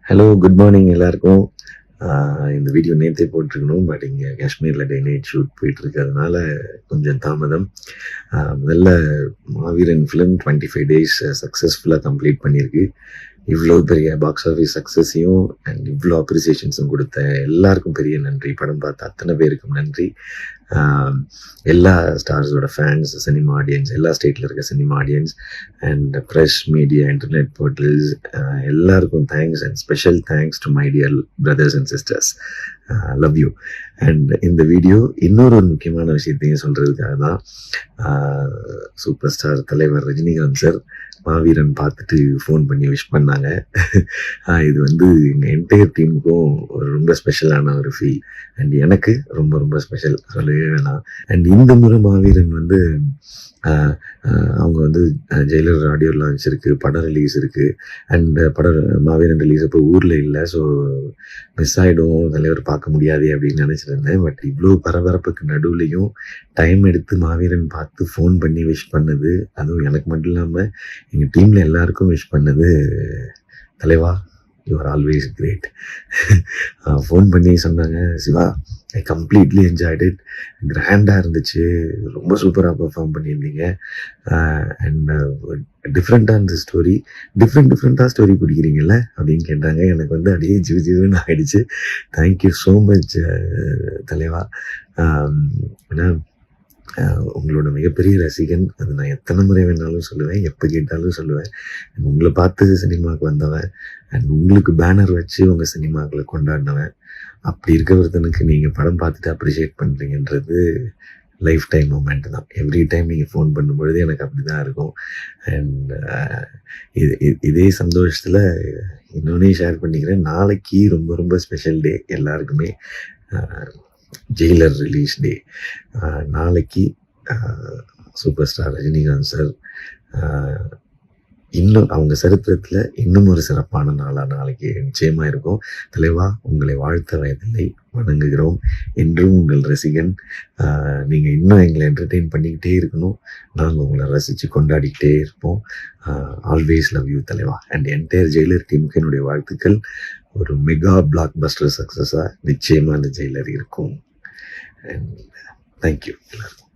Hello, good morning எல்லாருக்கும். இந்த video நேற்றே போட்டிருக்கணும். பட் இங்கே காஷ்மீரில் டே நைட் ஷூட் போயிட்டு இருக்கிறதுனால கொஞ்சம் தாமதம். முதல்ல மாவீரன் ஃபிலிம் 25 days சக்ஸஸ்ஃபுல்லாக கம்ப்ளீட் பண்ணியிருக்கு. இவ்வளோ பெரிய பாக்ஸ் ஆஃபீஸ் சக்ஸஸையும் அண்ட் இவ்வளோ அப்ரிசியேஷன்ஸும் கொடுத்த எல்லாருக்கும் பெரிய நன்றி. படம் பார்த்த அத்தனை பேருக்கும் நன்றி. எல்லா ஸ்டார்ஸோட ஃபேன்ஸ், சினிமா ஆடியன்ஸ், எல்லா ஸ்டேட்டில் இருக்க cinema audience and press, media, internet portals எல்லாருக்கும் thanks and special thanks to my dear brothers and sisters. Love you. And இந்த வீடியோ இன்னொரு முக்கியமான விஷயத்தையும் சொல்கிறதுக்காக தான். சூப்பர் ஸ்டார் தலைவர் ரஜினிகாந்த் சார் மாவீரன் பார்த்துட்டு ஃபோன் பண்ணி விஷ் பண்ணாங்க. இது வந்து எங்கள் என்டையர் டீமுக்கும் ஒரு ரொம்ப ஸ்பெஷலான ஒரு ஃபீல். அண்ட் எனக்கு ரொம்ப ரொம்ப ஸ்பெஷல், சொல்லவே வேணாம். அண்ட் இந்த முறை மாவீரன் வந்து அவங்க வந்து ஜெயிலர் ஆடியோ லான்ச் இருக்குது, படம் ரிலீஸ் இருக்குது. அண்ட் மாவீரன் ரிலீஸ் அப்போ ஊரில் இல்லை. ஸோ மிஸ் ஆகிடும், தலைவர் பார்க்க முடியாது அப்படின்னு நினச்சிருந்தேன். பட் இவ்வளோ பரபரப்புக்கு நடுவுலையும் டைம் எடுத்து மாவீரன் பார்த்து ஃபோன் பண்ணி விஷ் பண்ணது, அதுவும் எனக்கு மட்டும் இல்லாமல் எங்கள் டீமில் எல்லாருக்கும் விஷ் பண்ணது, தலைவா you are always great. Phone பண்ணி சொன்னாங்க, Siva I completely enjoyed it, கிராண்டாக இருந்துச்சு, ரொம்ப சூப்பராக பெர்ஃபார்ம் பண்ணியிருந்தீங்க. அண்ட் டிஃப்ரெண்ட்டாக இருந்த ஸ்டோரி, டிஃப்ரெண்ட்டாக ஸ்டோரி பிடிக்கிறீங்கல்ல அப்படின்னு கேட்டாங்க. எனக்கு வந்து அப்படியே ஜிவுன்னு ஆகிடுச்சு. தேங்க்யூ ஸோ மச் தலைவா. ஏன்னா உங்களோட மிகப்பெரிய ரசிகன், அது நான் எத்தனை முறை வேணாலும் சொல்லுவேன், எப்போ கேட்டாலும் சொல்லுவேன். உங்களை பார்த்து சினிமாவுக்கு வந்தவன் அண்ட் உங்களுக்கு பேனர் வச்சு உங்கள் சினிமாக்களை கொண்டாடினவன். அப்படி இருக்க ஒருத்தனுக்கு நீங்கள் படம் பார்த்துட்டு அப்ரிஷியேட் பண்ணுறீங்கன்றது லைஃப் டைம் மூமெண்ட் தான். எவ்ரி டைம் நீங்கள் ஃபோன் பண்ணும்பொழுது எனக்கு அப்படி தான் இருக்கும். அண்ட் இதே சந்தோஷத்தில் இன்னொன்னே ஷேர் பண்ணிக்கிறேன். நாளைக்கு ரொம்ப ரொம்ப ஸ்பெஷல் டே எல்லாருக்குமே. ஜெயிலர் ரிலீஸ் டே. நாளைக்கு சூப்பர் ஸ்டார் ரஜினிகாந்த் சார் இன்னும் அவங்க சரித்திரத்தில் இன்னும் ஒரு சிறப்பான நாளாக நாளைக்கு நிச்சயமாக இருக்கும். தலைவா, உங்களை வாழ்த்த வயதில்லை, வணங்குகிறோம். என்றும் உங்கள் ரசிகன். நீங்கள் இன்னும் எங்களை என்டர்டெயின் பண்ணிக்கிட்டே இருக்கணும், நாங்கள் உங்களை ரசித்து கொண்டாடிக்கிட்டே இருப்போம். ஆல்வேஸ் லவ் யூ தலைவா. அண்ட் என்டையர் ஜெயிலர் டீமுக்கு என்னுடைய வாழ்த்துக்கள். ஒரு மெகா பிளாக் பஸ்டர் சக்ஸஸாக நிச்சயமாக அந்த ஜெயிலர் இருக்கும். அண்ட் தேங்க்யூ எல்லாருக்கும்.